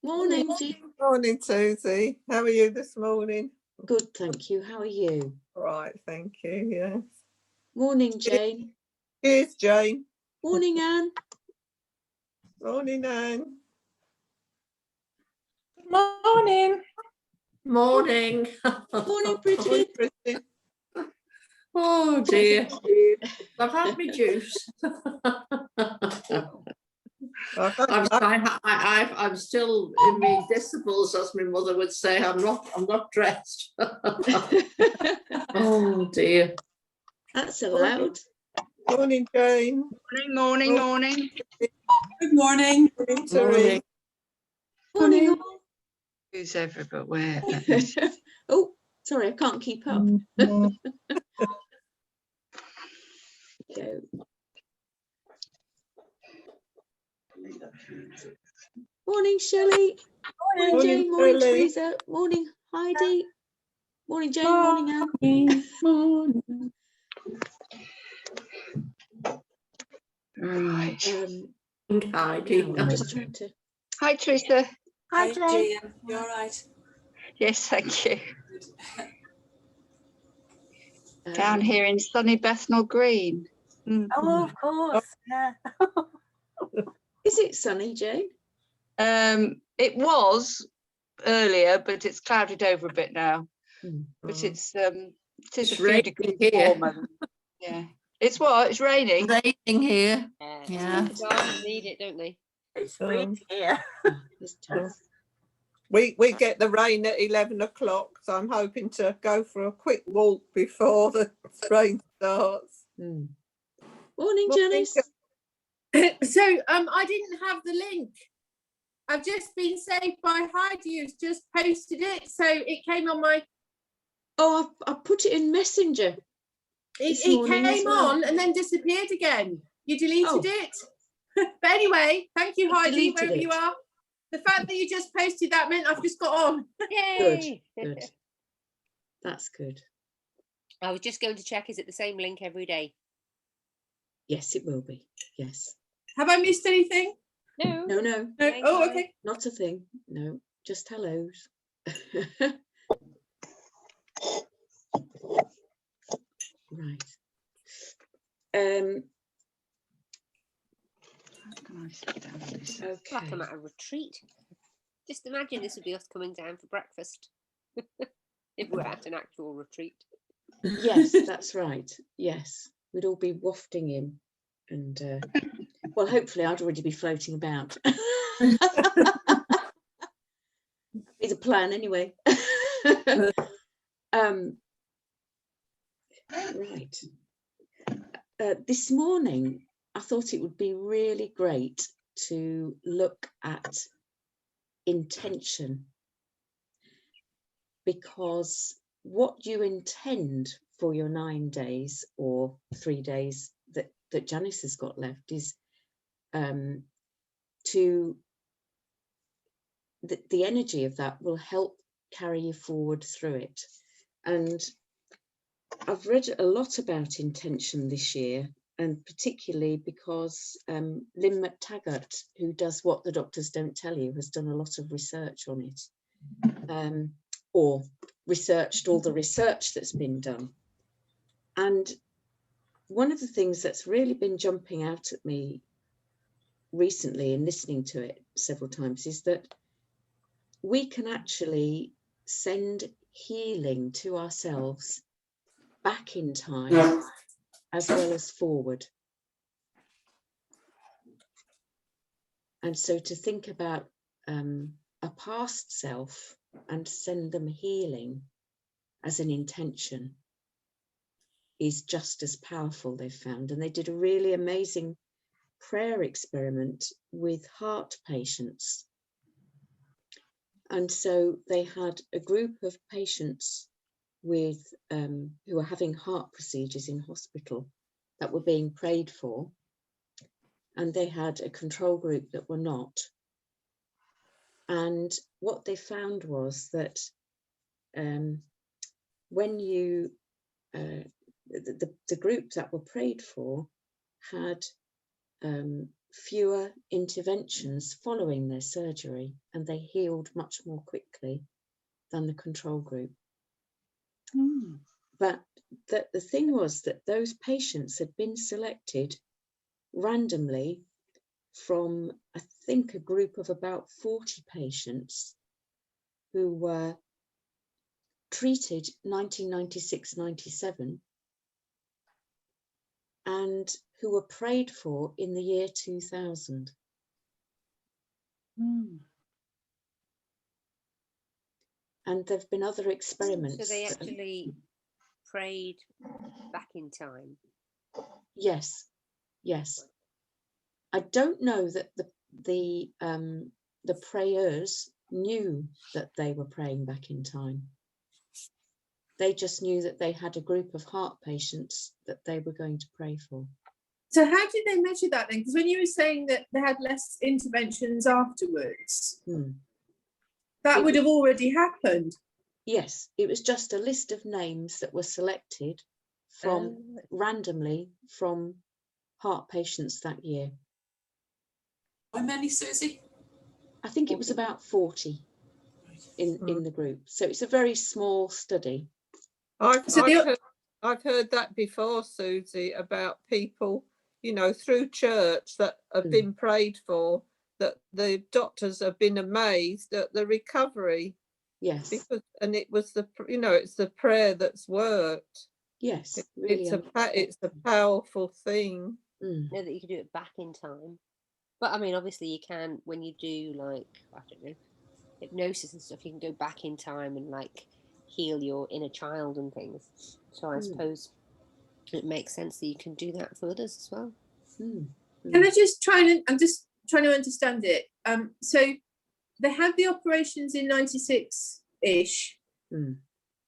Morning, Jean. Morning, Susie. How are you this morning? Good, thank you. How are you? All right, thank you. Yes. Morning, Jane. Here's Jane. Morning, Anne. Morning, Anne. Morning. Morning. Morning, Bridget. Oh dear. I've had my juice. I'm still in my disciples, as my mother would say. I'm not dressed. Oh dear. That's allowed. Morning, Jane. Morning. Good morning. Morning, Terry. Morning, all. Who's everywhere? Oh, sorry, I can't keep up. Go. Morning, Shelley. Morning, Jane. Morning, Shelley. Teresa. Morning, Heidi. Morning, Jane. Morning, Anne. Morning. Right. Heidi. I'm just trying to. Hi, Teresa. Hi, Jane. You all right? Yes, thank you. Down here in sunny Bethnal Green. Oh, of course. Yeah. Is it sunny, Jane? It was earlier, but it's clouded over a bit now. But it is a few raining degrees here. warmer. Yeah. It's what? It's raining. Raining here. Yeah. The gardens need it, don't they? It's freezing here. It's tough. We get the rain at 11 o'clock, so I'm hoping to go for a quick walk before the rain starts. Morning, Janice. So I didn't have the link. I've just been saved by Heidi, who's just posted it. So it came on my. Oh, I put it in Messenger. It morning as came well. on and then disappeared again. You deleted it. But anyway, thank you, Heidi, deleted wherever it. you are. The fact that you just posted that meant I've just got on. Yay! Good. That's good. I was just going to check, is it the same link every day? Yes, it will be. Yes. Have I missed anything? No. No. No. Thank Oh, you. okay. Not a thing. No, just hellos. Right. Like I'm at a retreat. Just imagine this would be us coming down for breakfast. If we're at an actual retreat. Yes, that's right. Yes, we'd all be wafting in, and well, hopefully, I'd already be floating about. Be the plan anyway. Right. This morning, I thought it would be really great to look at intention, because what you intend for your 9 days or 3 days that Janice has got left is the energy of that will help carry you forward through it. And I've read a lot about intention this year, and particularly because Lynn McTaggart, who does What the Doctors Don't Tell You, has done a lot of research on it, or researched all the research that's been done. And one of the things that's really been jumping out at me recently in listening to it several times is that we can actually send healing to ourselves back in time as well as forward. And so to think about a past self and send them healing as an intention is just as powerful, they've found. And they did a really amazing prayer experiment with heart patients. And so they had a group of patients with who were having heart procedures in hospital that were being prayed for, and they had a control group that were not. And what they found was that when you the group that were prayed for had fewer interventions following their surgery, and they healed much more quickly than the control group. But the thing was that those patients had been selected randomly from, I think, a group of about 40 patients who were treated 1996-97 and who were prayed for in the year 2000. And there have been other experiments. So they actually prayed back in time. Yes, yes. I don't know that the prayers knew that they were praying back in time. They just knew that they had a group of heart patients that they were going to pray for. So how did they measure that then? Because when you were saying that they had less interventions afterwards, that would have already happened. Yes, it was just a list of names that were selected from randomly from heart patients that year. How many, Susie? I think it was about 40 in the group. So it's a very small study. I've heard that before, Susie, about people, you know, through church that have been prayed for, that the doctors have been amazed at the recovery. Yes. Because, and it was the, you know, it's the prayer that's worked. Yes. Really it's a powerful thing. Know that you can do it back in time. But I mean, obviously you can, when you do like, I don't know, hypnosis and stuff, you can go back in time and like heal your inner child and things. So I suppose it makes sense that you can do that for others as well. Can I just I'm just trying to understand it. So they had the operations in 96-ish, and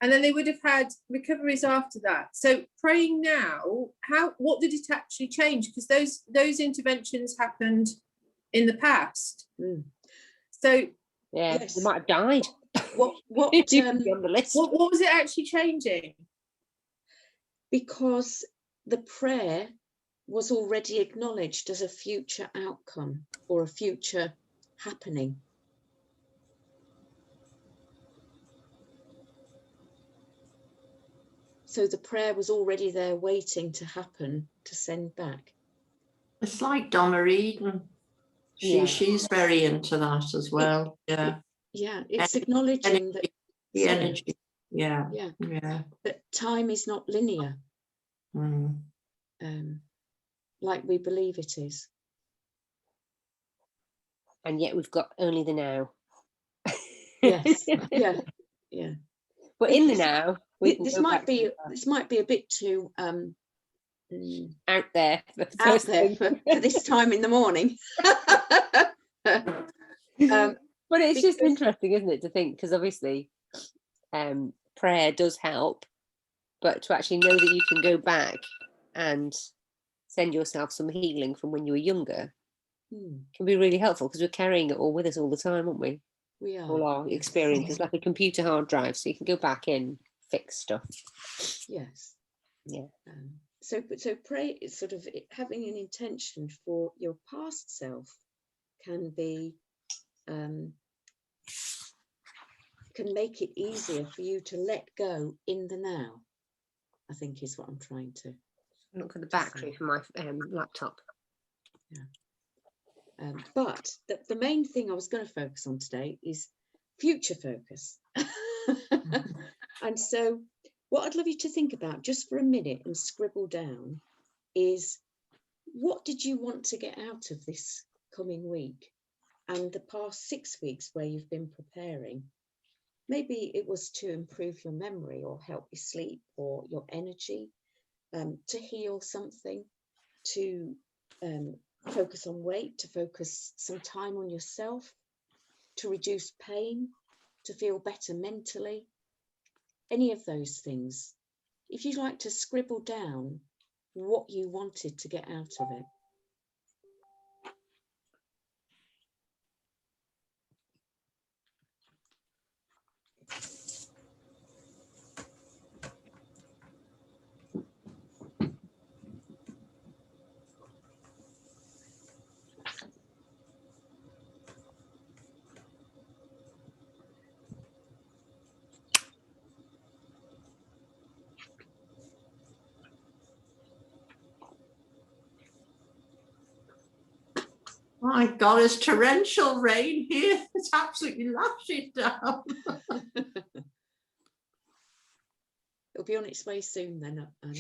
then they would have had recoveries after that. So praying now, what did it actually change? Because those interventions happened in the past. So yeah, they might have died. What on the list. What was it actually changing? Because the prayer was already acknowledged as a future outcome or a future happening. So the prayer was already there waiting to happen, to send back. It's like Donna Eden. She's very into that as well. It's acknowledging that the energy. Yeah. That time is not linear, like we believe it is. And yet we've got only the now. Yes. Yeah. But in the now, this might be a bit too out there for this time in the morning. But it's just interesting, isn't it, to think, because obviously prayer does help, but to actually know that you can go back and send yourself some healing from when you were younger can be really helpful, because we're carrying it all with us all the time, aren't we? We are. All our experiences, like a computer hard drive, so you can go back in, fix stuff. Yes. Yeah. So pray is sort of having an intention for your past self can be can make it easier for you to let go in the now, I think is what I'm trying to look at the battery for my laptop. But the main thing I was going to focus on today is future focus. And so what I'd love you to think about just for a minute and scribble down is, what did you want to get out of this coming week and the past 6 weeks where you've been preparing? Maybe it was to improve your memory or help you sleep or your energy, to heal something, to focus on weight, to focus some time on yourself, to reduce pain, to feel better mentally, any of those things. If you'd like to scribble down what you wanted to get out of it. My God, it's torrential rain here. It's absolutely lashing down. It'll be on its way soon then, Anne.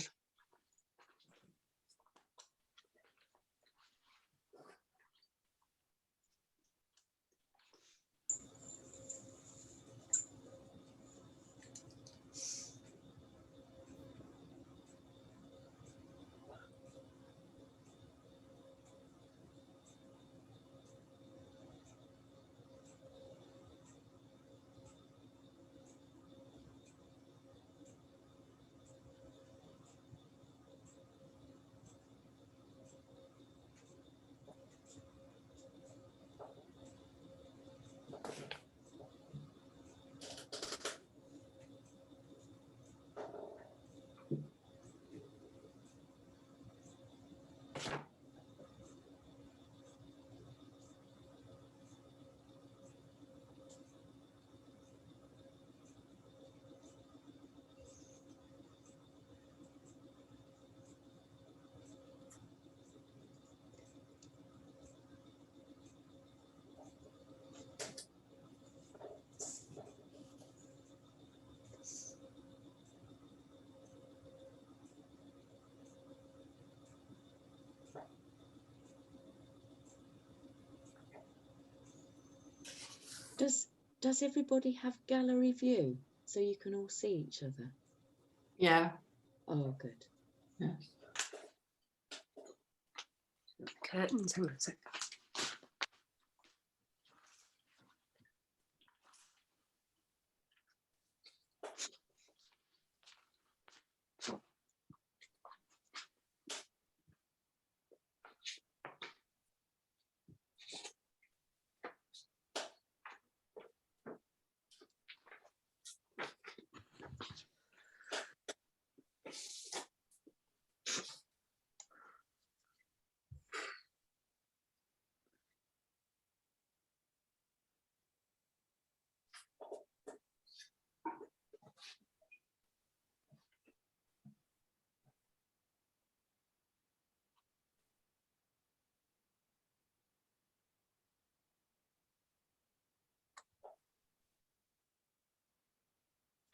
Does everybody have gallery view so you can all see each other? Yeah. Oh, good. Yes. Curtains, hang on a sec.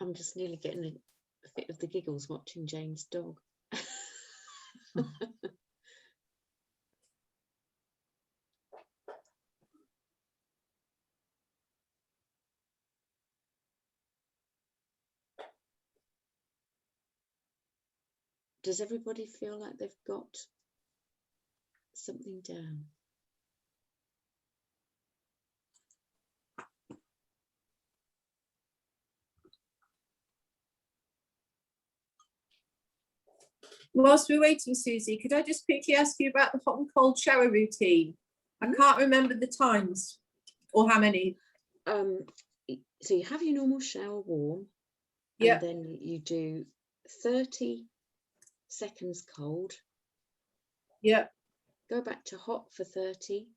I'm just nearly getting a fit of the giggles watching Jane's dog. Does everybody feel like they've got something down? Whilst we're waiting, Susie, could I just quickly ask you about the hot and cold shower routine? I can't remember the times or how many. So you have your normal shower warm, Yeah. and then you do 30 seconds cold. Yeah. Go back to hot for 30.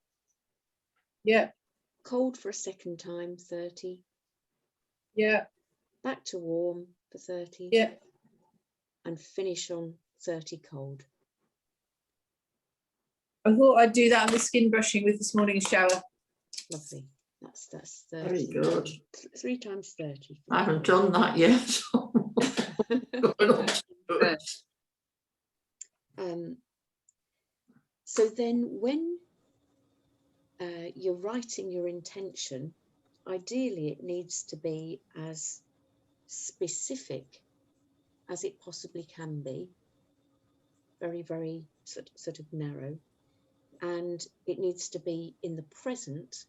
Yeah. Cold for a second time, 30. Yeah. Back to warm for 30. Yeah. And finish on 30 cold. I thought I'd do that on the skin brushing with this morning's shower. Lovely. That's 30. Very good. 3 times 30. I haven't done that yet. So then when you're writing your intention, ideally it needs to be as specific as it possibly can be, very, very sort of narrow, and it needs to be in the present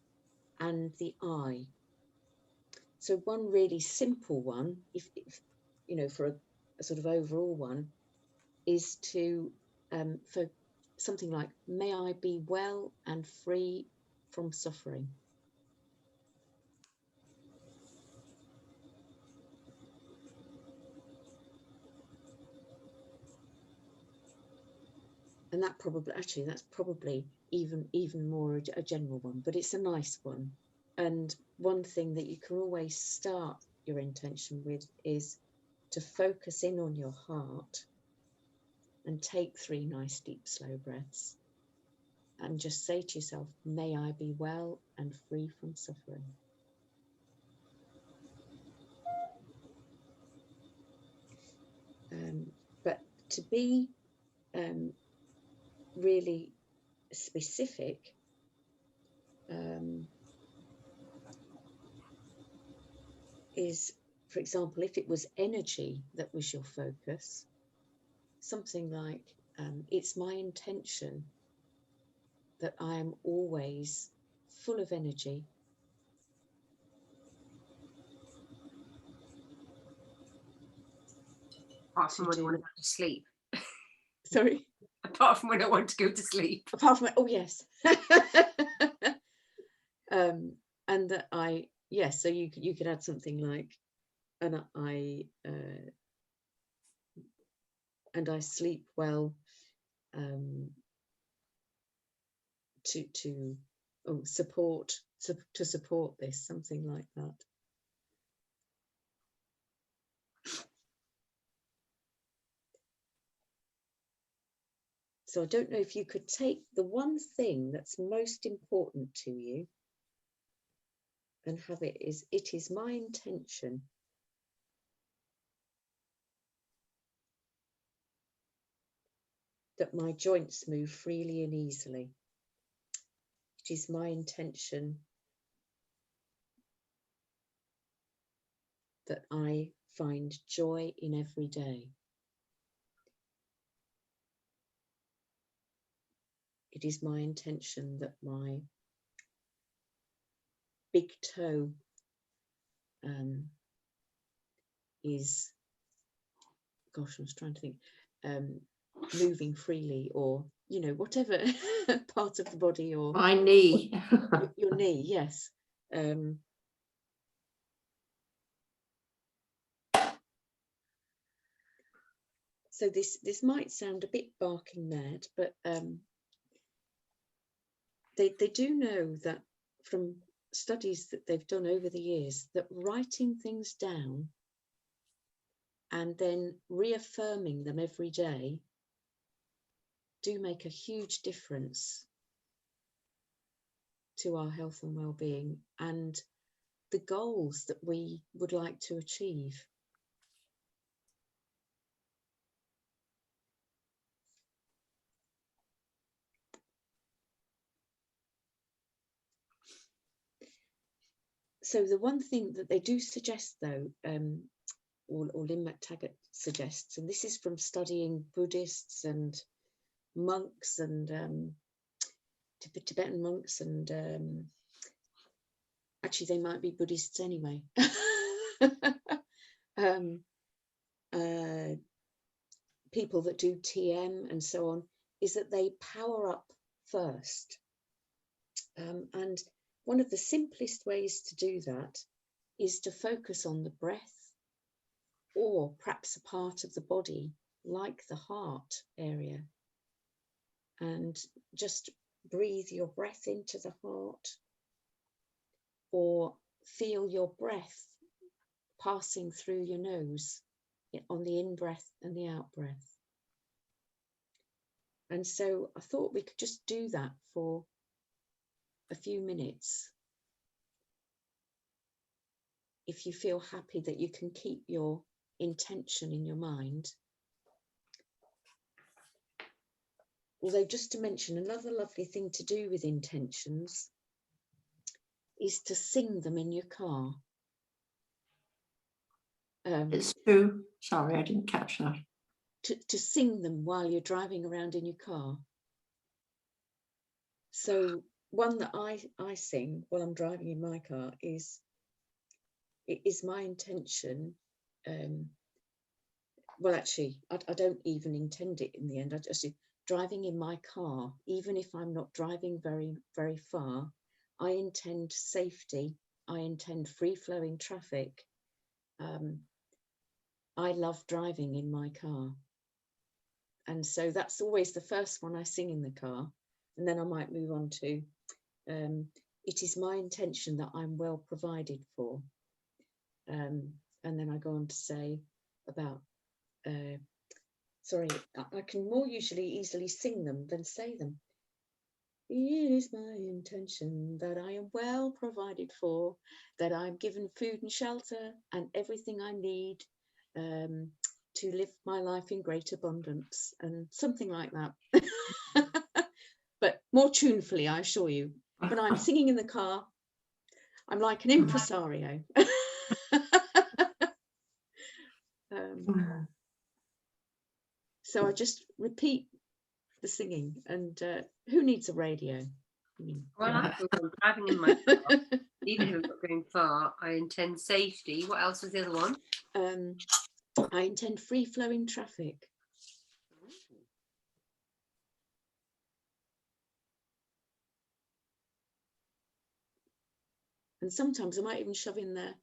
and the I. So one really simple one, if you know, for a sort of overall one, is to for something like, may I be well and free from suffering. And that probably, actually, that's probably even more a general one, but it's a nice one. And one thing that you can always start your intention with is to focus in on your heart and take 3 nice deep slow breaths. and just say to yourself, may I be well and free from suffering. But to be really specific, is, for example, if it was energy that was your focus, something like, it's my intention that I am always full of energy, apart from when I want to go to sleep. Sorry? Apart from when I want to go to sleep. Apart from, oh yes. And that yes, so you could add something like, and I sleep well, to support this, something like that. So I don't know if you could take the one thing that's most important to you and have it is my intention that my joints move freely and easily. It is my intention that I find joy in every day. It is my intention that my big toe is, gosh, I was trying to think, moving freely, or, you know, whatever part of the body, or My knee. your knee, yes. So this might sound a bit barking mad, but they do know that from studies that they've done over the years, that writing things down and then reaffirming them every day do make a huge difference to our health and well-being and the goals that we would like to achieve. So the one thing that they do suggest, though, or Lynn McTaggart suggests, and this is from studying Buddhists and monks and Tibetan monks, and actually they might be Buddhists anyway. People that do TM and so on, is that they power up first. And one of the simplest ways to do that is to focus on the breath, or perhaps a part of the body like the heart area, and just breathe your breath into the heart, or feel your breath passing through your nose on the in-breath and the out-breath. And so I thought we could just do that for a few minutes. If you feel happy that you can keep your intention in your mind. Although, just to mention, another lovely thing to do with intentions is to sing them in your car. It's true. Sorry, I didn't catch that. To sing them while you're driving around in your car. So one that I sing while I'm driving in my car is, it is my intention. Well, actually, I don't even intend it in the end. I just driving in my car, even if I'm not driving very, very far, I intend safety. I intend free-flowing traffic. I love driving in my car. And so that's always the first one I sing in the car. And then I might move on to, it is my intention that I'm well provided for. And then I go on to say about, sorry, I can more usually easily sing them than say them. It is my intention that I am well provided for, that I'm given food and shelter and everything I need to live my life in great abundance, and something like that. But more tunefully, I assure you. When I'm singing in the car, I'm like an impresario. So I just repeat the singing, and who needs a radio? I mean, well, I'm driving in my car, even if I'm not going far, I intend safety. What else was the other one? I intend free-flowing traffic. And sometimes I might even shove in there,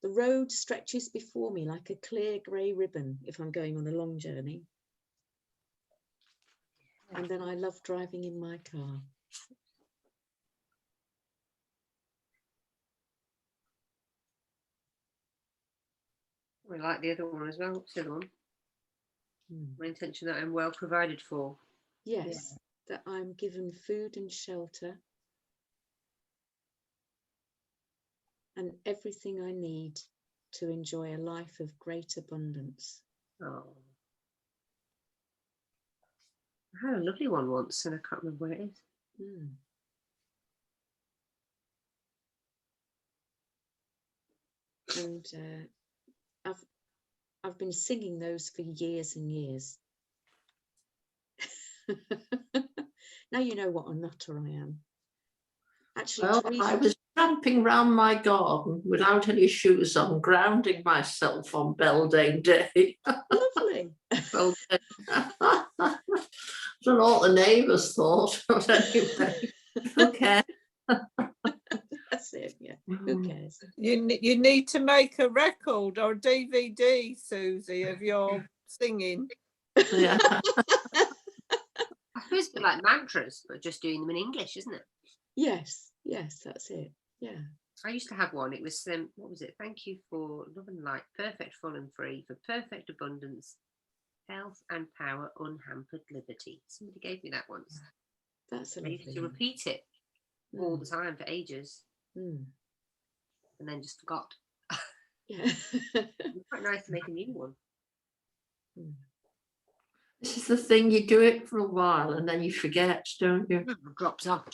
the road stretches before me like a clear grey ribbon if I'm going on a long journey. And then I love driving in my car. I like the other one as well. What's the other one? My intention that I'm well provided for. Yes, that I'm given food and shelter and everything I need to enjoy a life of great abundance. Oh. I had a lovely one once and I can't remember where it is. And I've been singing those for years and years. Now you know what a nutter I am. Actually, well, Teresa, I was tramping round my garden without any shoes on, grounding myself on Beltane Day. lovely. Well, I don't know what the neighbours thought, but anyway, okay. That's it. Yeah. Who cares? You need to make a record or a DVD, Susie, of your singing. Yeah. I suppose it's a bit like mantras, but just doing them in English, isn't it? Yes. Yes, that's it. Yeah. I used to have one. It was, what was it? Thank you for love and light, perfect, full and free, for perfect abundance, health and power, unhampered liberty. Somebody gave me that once. That's a I used lovely to one. repeat it all the time for ages, and then just forgot. Yeah. It's quite nice to make a new one. This is the thing, you do it for a while and then you forget, don't you? It drops off.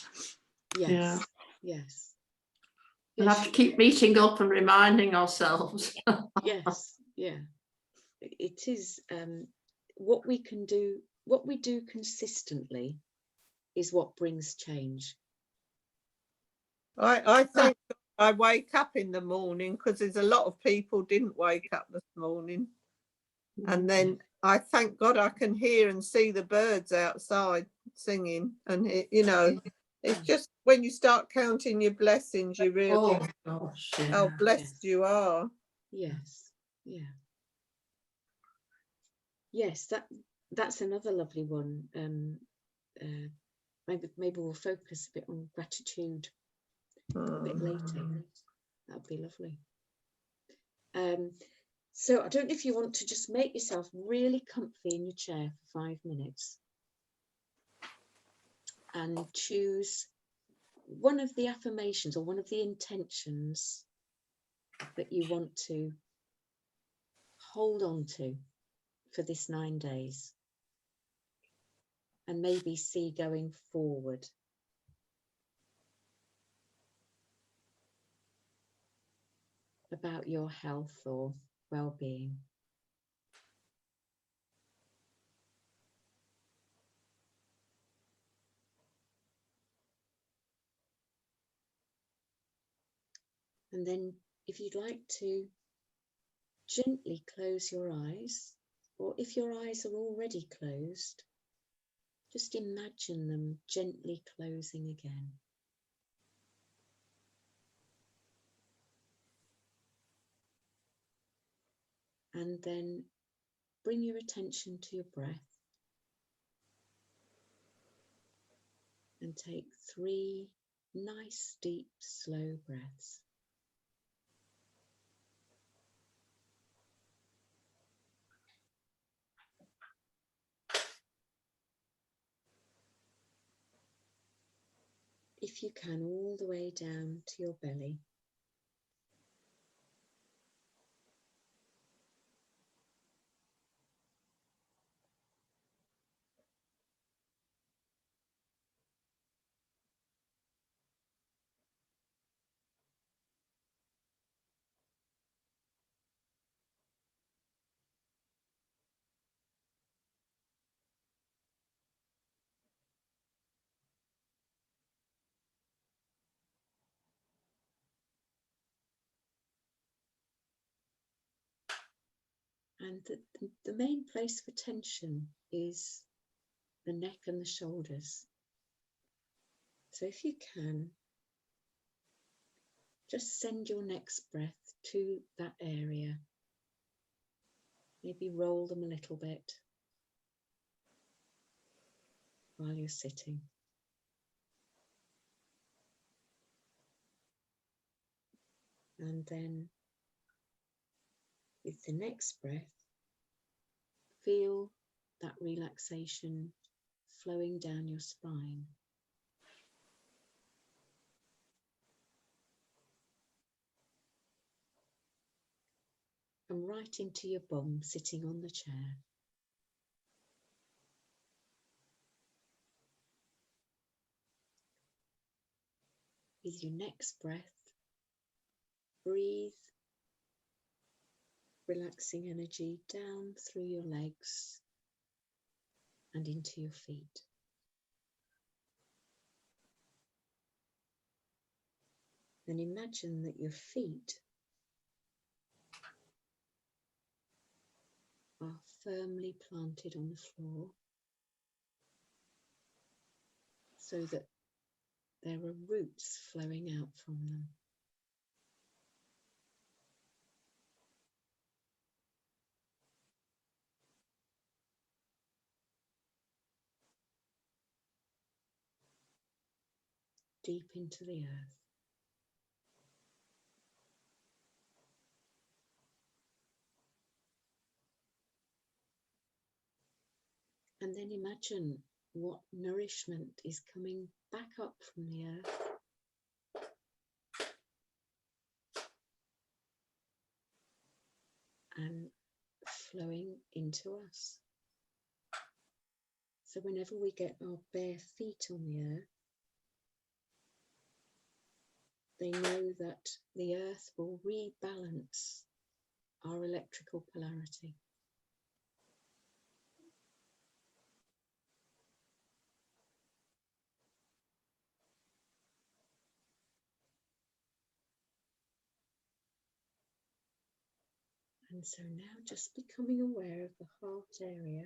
Yes. Yeah. Yes. We'll have to keep meeting up and reminding ourselves. Yes. Yeah. It is what we can do, what we do consistently is what brings change. I think I wake up in the morning, because there's a lot of people didn't wake up this morning. And then I thank God I can hear and see the birds outside singing. And, it's just when you start counting your blessings, you realise how blessed you are. Yes. Yeah. Yes, that's another lovely one. Maybe we'll focus a bit on gratitude a bit later. That'd be lovely. So I don't know if you want to just make yourself really comfy in your chair for 5 minutes and choose one of the affirmations or one of the intentions that you want to hold on to for this 9 days, and maybe see going forward. About your health or well-being. And then if you'd like to gently close your eyes, or if your eyes are already closed, just imagine them gently closing again. And then bring your attention to your breath and take 3 nice, deep, slow breaths. if you can, all the way down to your belly. And the main place for tension is the neck and the shoulders. So if you can, just send your next breath to that area. Maybe roll them a little bit while you're sitting. And then with the next breath, feel that relaxation flowing down your spine. And right into your bum sitting on the chair. With your next breath, breathe relaxing energy down through your legs and into your feet. Then imagine that your feet are firmly planted on the floor so that there are roots flowing out from them. Deep into the earth. And then imagine what nourishment is coming back up from the earth. And flowing into us. So whenever we get our bare feet on the earth, they know that the earth will rebalance our electrical polarity. And so now just becoming aware of the heart area.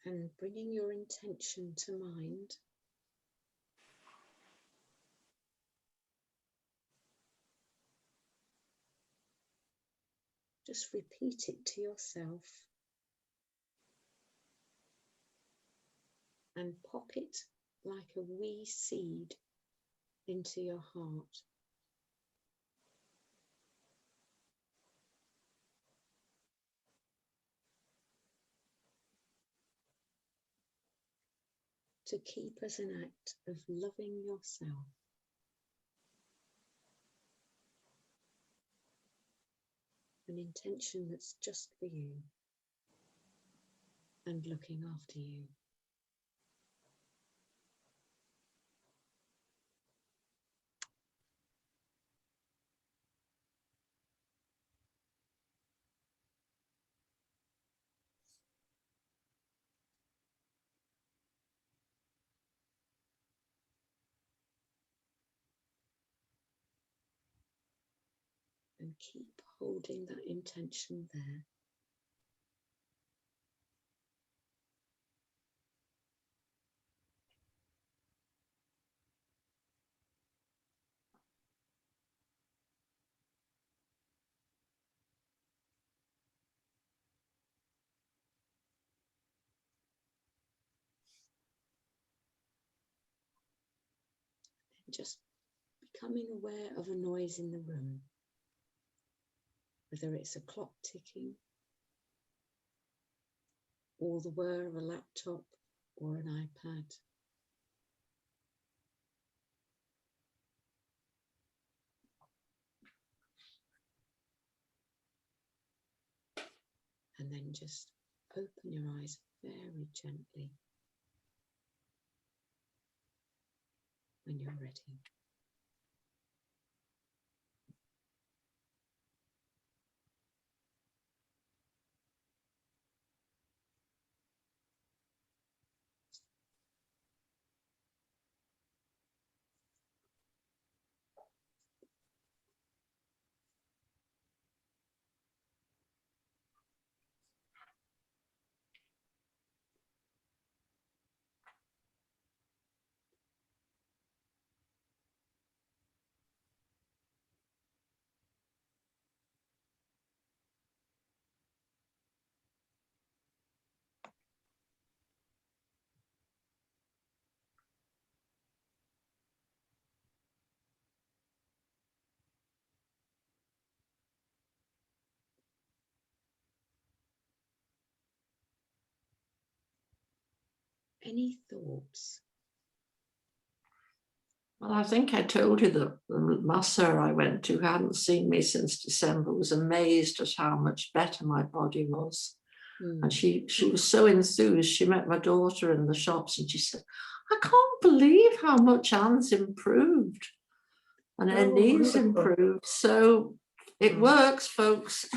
And bringing your intention to mind. Just repeat it to yourself. And pop it like a wee seed into your heart. To keep as an act of loving yourself. An intention that's just for you and looking after you. And keep holding that intention there. just becoming aware of a noise in the room, whether it's a clock ticking or the whir of a laptop or an iPad. And then just open your eyes very gently when you're ready. Any thoughts? Well, I think I told you that the masseur I went to, who hadn't seen me since December, was amazed at how much better my body was. And she was so enthused. She met my daughter in the shops and she said, I can't believe how much Anne's improved and her knees improved. So it works, folks.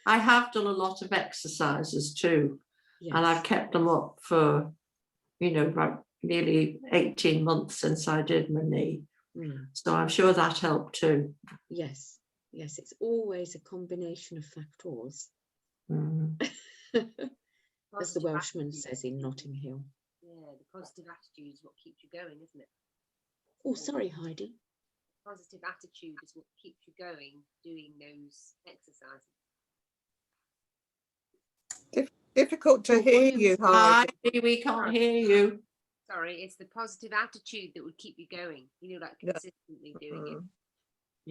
I have done a lot of exercises too. Yes. And I've kept them up for, you know, about nearly 18 months since I did my knee. So I'm sure that helped too. Yes, yes, it's always a combination of factors. As the Welshman says in Notting Hill. Yeah, the positive attitude is what keeps you going, isn't it? Oh, sorry, Heidi. Positive attitude is what keeps you going, doing those exercises. Difficult to hear you, Heidi. We can't hear you. Sorry, it's the positive attitude that would keep you going. You know, like consistently doing it.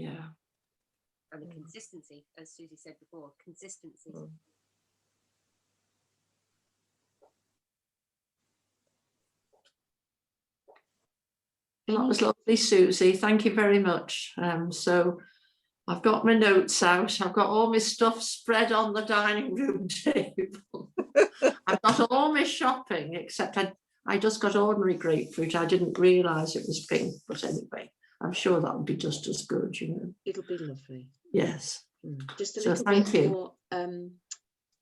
Yeah. And the consistency, as Susie said before, consistency. That was lovely, Susie. Thank you very much. So I've got my notes out. I've got all my stuff spread on the dining room table. I've got all my shopping, except I just got ordinary grapefruit. I didn't realise it was pink, but anyway, I'm sure that would be just as good, you know. It'll be lovely. Yes. Just a little bit more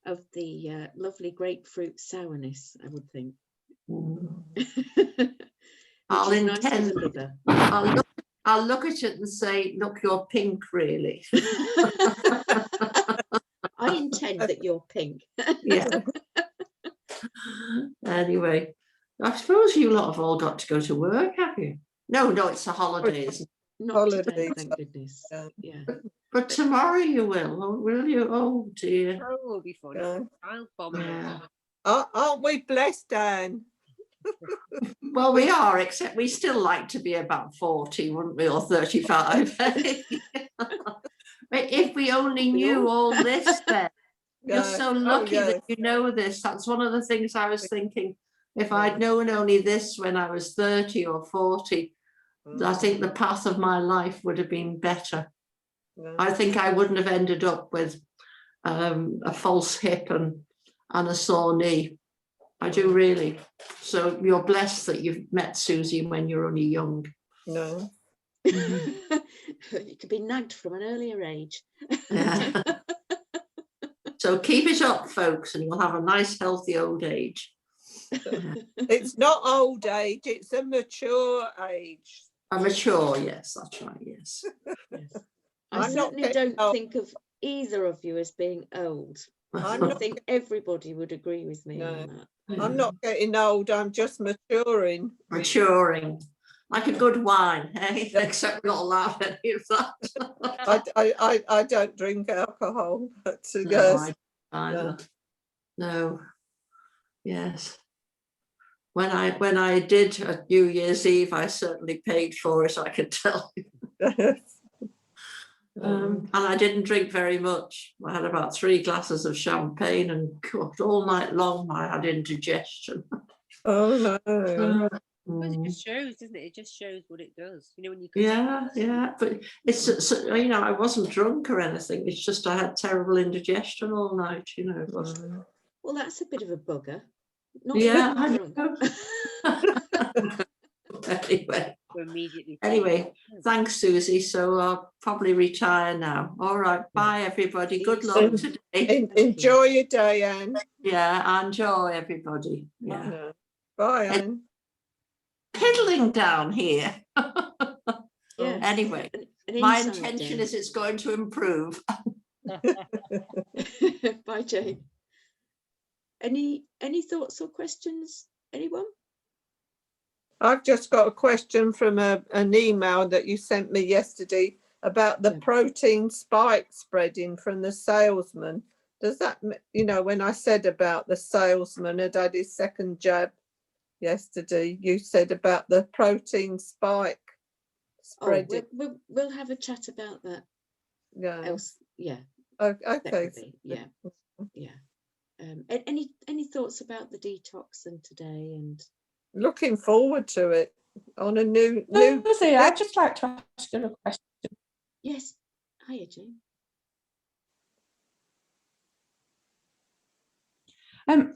of the lovely grapefruit sourness, I would think. I'll intend. I'll look at it and say, look, you're pink, really. I intend that you're pink. Yeah. Anyway, I suppose you lot have all got to go to work, have you? No, it's the holidays. Not today, thank goodness. Yeah. But tomorrow you will you? Oh dear. Tomorrow will be fun. Aren't we blessed, Anne? Well, we are, except we still like to be about 40, wouldn't we, or 35? If we only knew all this then. You're so lucky that you know this. That's one of the things I was thinking. If I'd known only this when I was 30 or 40, I think the path of my life would have been better. I think I wouldn't have ended up with a false hip and a sore knee. I do really. So you're blessed that you've met Susie when you're only young. No. You could be nagged from an earlier age. Yeah. So keep it up, folks, and you'll have a nice, healthy old age. It's not old age, it's a mature age. A mature, yes, that's right, yes. I certainly don't think of either of you as being old. I think everybody would agree with me on that. I'm not getting old, I'm just maturing. Maturing. Like a good wine, eh? Except we're not allowed any of that. I don't drink alcohol, but no, I either. No. Yes. when I did a New Year's Eve, I certainly paid for it, I can tell you. And I didn't drink very much. I had about 3 glasses of champagne, and God, all night long I had indigestion. Oh no. It just shows, doesn't it? It just shows what it does. You know, when you yeah, but it's you know, I wasn't drunk or anything. It's just I had terrible indigestion all night. You know. It wasn't. Well, that's a bit of a bugger. Not Yeah. really drunk. Anyway. immediately. Anyway, thanks, Susie. So I'll probably retire now. All right. Bye, everybody. Good luck today. Enjoy your day, Anne. Yeah, enjoy, everybody. Yeah. Bye, Anne. Piddling down here. Yes. Anyway, my intention is it's going to improve. Bye, Jane. Any thoughts or questions? Anyone? I've just got a question from an email that you sent me yesterday about the protein spike spreading from the salesman. Does that, you know, when I said about the salesman had had his second jab yesterday, you said about the protein spike spreading. Oh, we'll have a chat about that. Yeah. Yeah. Okay. Definitely. Yeah. Yeah. Any thoughts about the detox and today? And looking forward to it on a new. Susie, I'd just like to ask you a question. Yes. Hiya, Jane.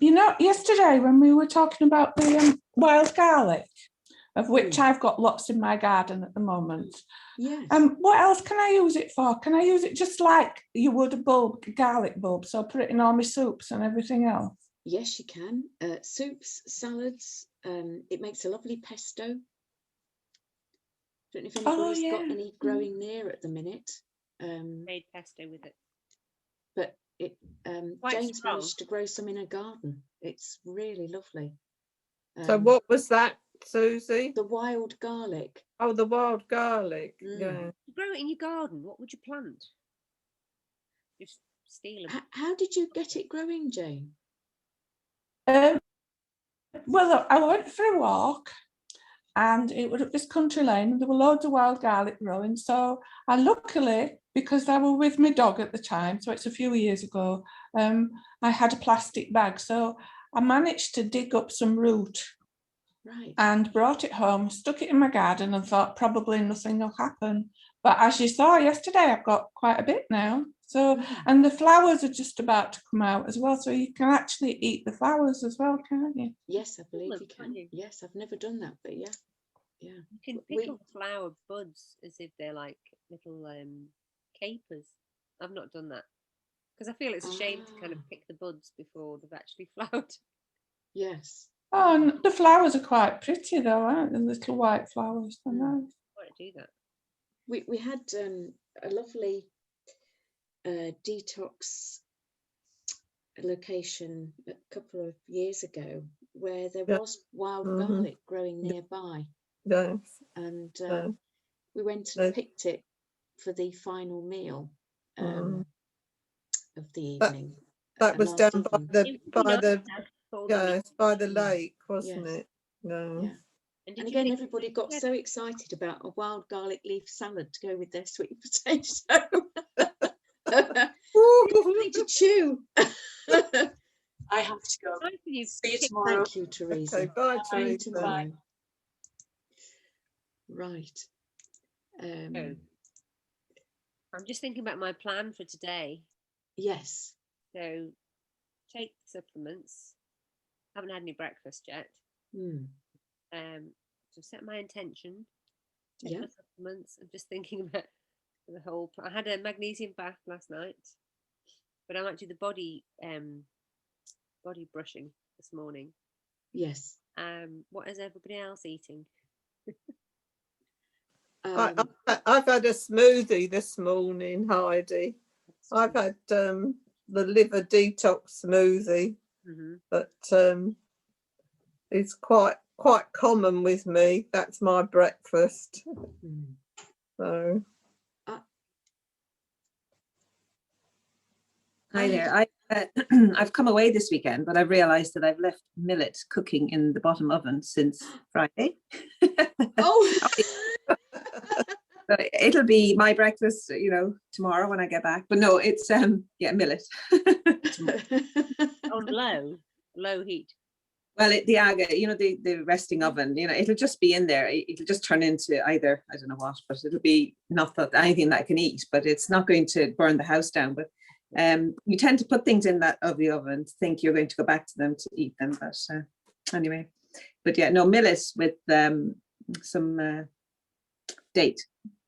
You know, yesterday when we were talking about the wild garlic, of which I've got lots in my garden at the moment. Yes. What else can I use it for? Can I use it just like you would a garlic bulb? So put it in all my soups and everything else? Yes, you can. Soups, salads. It makes a lovely pesto. Don't know if anybody's got any growing near at the minute. Made pesto with it. But Jane's managed to grow some in her garden. It's really lovely. So what was that, Susie? The wild garlic. Oh, the wild garlic. Yeah. Grow it in your garden. What would you plant? Just steal them. How did you get it growing, Jane? Well, I went for a walk and it was up this country lane and there were loads of wild garlic growing. So I luckily, because I was with my dog at the time, so it's a few years ago, I had a plastic bag. So I managed to dig up some root and brought it home, stuck it in my garden and thought probably nothing will happen. But as you saw yesterday, I've got quite a bit now. So, and the flowers are just about to come out as well. So you can actually eat the flowers as well, can't you? Yes, I believe you can. Yes, I've never done that, but yeah. You can pick up flower buds as if they're like little capers. I've not done that because I feel it's a shame to kind of pick the buds before they've actually flowered. Yes. Oh, and the flowers are quite pretty though, aren't they? The little white flowers. They're nice. I want to do that. We had a lovely detox location a couple of years ago where there was wild garlic growing nearby. Yes. And we went and picked it for the final meal of the evening. That was down by the lake, wasn't it? No. Yeah. And again, everybody got so excited about a wild garlic leaf salad to go with their sweet potato. Need to chew. I have to go. See you tomorrow. Thank you, Teresa. Okay, bye, Teresa. Bye. Right. I'm just thinking about my plan for today. Yes. So take supplements. Haven't had any breakfast yet. So set my intention. Take my supplements. I'm just thinking about the whole. I had a magnesium bath last night, but I might do the body brushing this morning. Yes. What is everybody else eating? I've had a smoothie this morning, Heidi. I've had the liver detox smoothie, but it's quite common with me. That's my breakfast. So hi there. I've come away this weekend, but I've realised that I've left millet cooking in the bottom oven since Friday. Oh. So it'll be my breakfast, you know, tomorrow when I get back. But no, it's yeah, millet. On low heat. Well, the aga, you know, the resting oven, you know, it'll just be in there. It'll just turn into either, I don't know what, but it'll be not that anything that I can eat, but it's not going to burn the house down. But you tend to put things in that of the oven, think you're going to go back to them to eat them. But anyway, but yeah, no, millet with some date.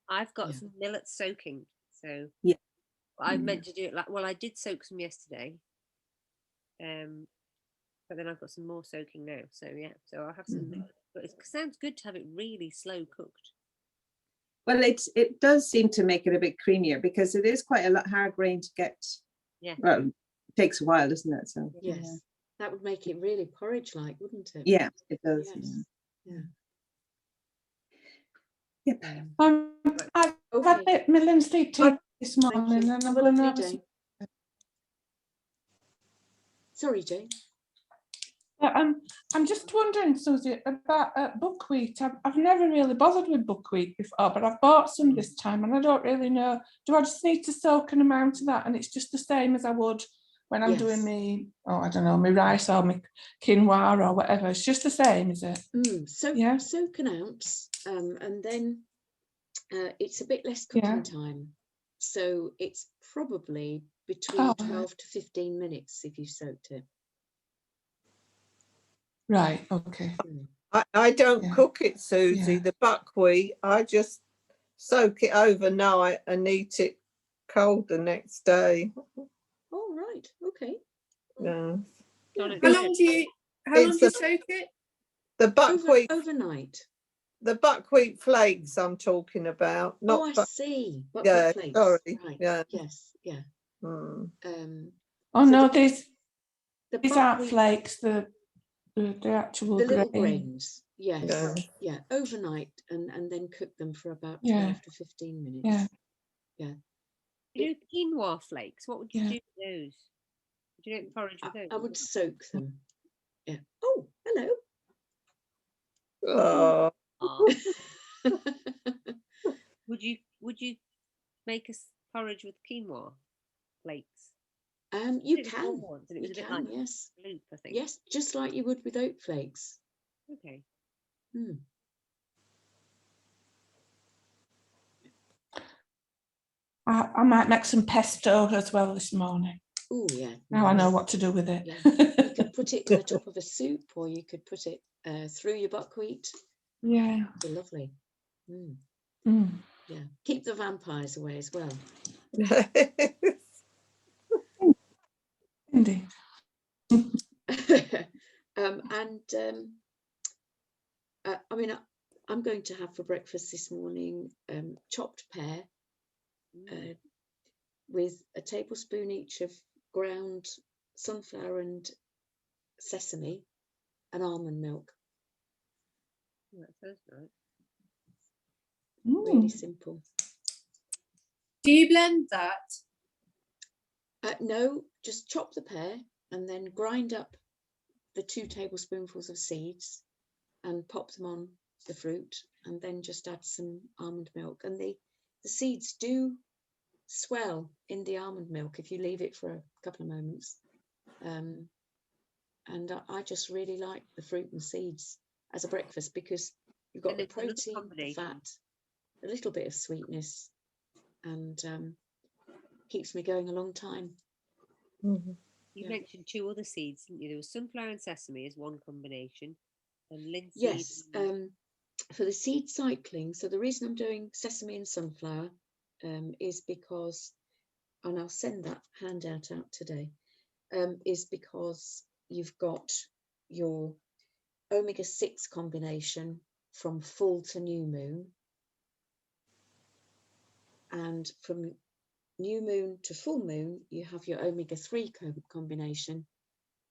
I've got some millet soaking, so yeah, I meant to do it like, well, I did soak some yesterday, but then I've got some more soaking now. So yeah, so I'll have some. But it sounds good to have it really slow cooked. Well, it does seem to make it a bit creamier because it is quite a lot hard grain to get. Yeah. Well, it takes a while, doesn't it? So yes, that would make it really porridge-like, wouldn't it? Yeah, it does. Yes. Yeah. Yep. I've had my linseed tea this morning, and I'm going to have some. Sorry, Jane. I'm just wondering, Susie, about buckwheat. I've never really bothered with buckwheat before, but I've bought some this time, and I don't really know. Do I just need to soak an amount of that, and it's just the same as I would when I'm doing me, I don't know, my rice or my quinoa or whatever? It's just the same, is it? Soak an ounce, and then it's a bit less cooking time. So it's probably between 12 to 15 minutes if you soaked it. Right, okay. I don't cook it, Susie, the buckwheat. I just soak it overnight and eat it cold the next day. Oh, right, okay. Yeah. How long do you soak it? The buckwheat overnight. The buckwheat flakes I'm talking about. Not I see. Buckwheat flakes. Sorry. Right. Yeah. Yes. Yeah. Oh no, these aren't flakes. The actual little grain. grains. Yes. Yeah. Overnight and then cook them for about 12 to 15 minutes. Yeah. Yeah. You do quinoa flakes. What would you do with those? Would you make porridge with those? I would soak them. Yeah. Oh, hello. Oh. Would you make a porridge with quinoa flakes? You can. And it was a bit like yes. loop, I think. Yes, just like you would with oat flakes. Okay. I might make some pesto as well this morning. Oh yeah. Now I know what to do with it. Yeah. You could put it on the top of a soup, or you could put it through your buckwheat. Yeah. They're lovely. Yeah. Keep the vampires away as well. Indeed. I mean, I'm going to have for breakfast this morning chopped pear with a tablespoon each of ground sunflower and sesame and almond milk. That sounds nice. Really simple. Do you blend that? No, just chop the pear and then grind up the 2 tablespoonfuls of seeds and pop them on the fruit, and then just add some almond milk. And the seeds do swell in the almond milk if you leave it for a couple of moments. And I just really like the fruit and seeds as a breakfast because you've got the protein, the fat, a little bit of sweetness, and keeps me going a long time. You mentioned 2 other seeds, didn't you? There was sunflower and sesame as one combination, and linseed. Yes, for the seed cycling. So the reason I'm doing sesame and sunflower is because, and I'll send that handout out today, is because you've got your omega-6 combination from full to new moon, and from new moon to full moon you have your omega-3 combination,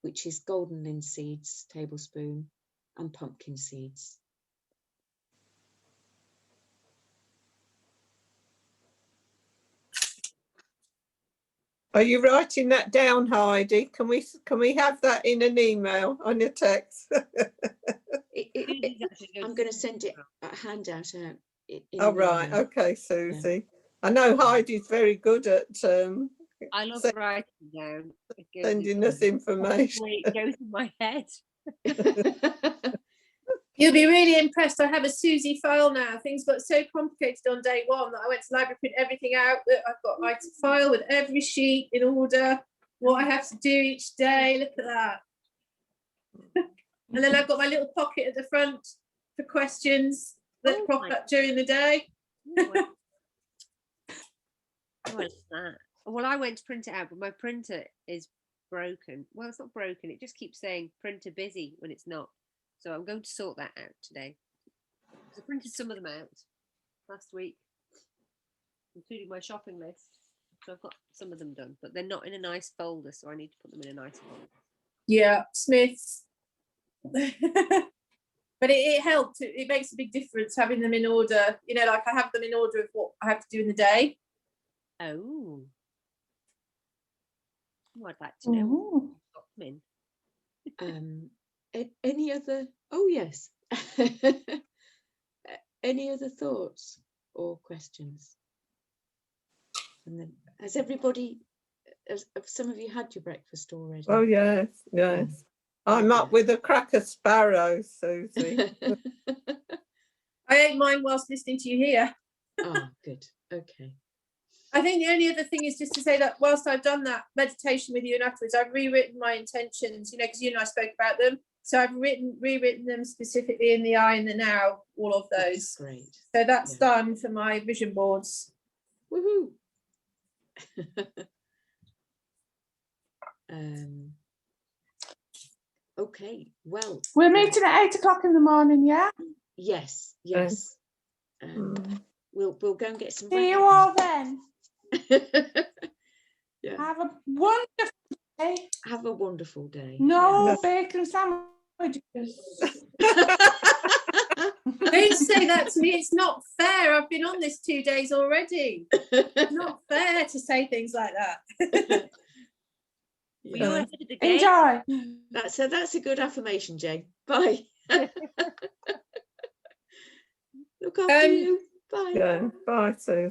which is golden linseeds tablespoon and pumpkin seeds. Are you writing that down, Heidi? Can we have that in an email on your text? I'm going to send it a handout out. Oh, right. Okay, Susie. Yeah. I know Heidi's very good at I love writing down. Sending us information. It goes in my head. You'll be really impressed. I have a Susie file now. Things got so complicated on day one that I went to the library, print everything out. That I've got my file with every sheet in order, what I have to do each day. Look at that. And then I've got my little pocket at the front for questions that crop up during the day. Oh, I like that. Well, I went to print it out, but my printer is broken. Well, it's not broken. It just keeps saying printer busy when it's not. So I'm going to sort that out today. I printed some of them out last week, including my shopping list. So I've got some of them done, but they're not in a nice folder, so I need to put them in a nice folder. Yeah, Smiths. But it helped. It makes a big difference having them in order. You know, like I have them in order of what I have to do in the day. Oh. I'd like to know what you've got them in. Any other? Oh yes. Any other thoughts or questions? And then, has everybody? Have some of you had your breakfast already? Oh yes, yes. I'm up with a cracker sparrow, Susie. I ate mine whilst listening to you here. Oh, good. Okay. I think the only other thing is just to say that whilst I've done that meditation with you and afterwards, I've rewritten my intentions, you know, because you and I spoke about them. So I've rewritten them specifically in the I and the now, all of those. That's great. So that's done for my vision boards. Woohoo. Okay, well. We're meeting at 8 o'clock in the morning, yeah? Yes, yes. We'll go and get some. See you all then. Yeah. Have a wonderful day. Have a wonderful day. No bacon sandwiches. Don't say that to me. It's not fair. I've been on this 2 days already. It's not fair to say things like that. Enjoy. That's a good affirmation, Jane. Bye. Look after you. Bye. Yeah, bye, Susie.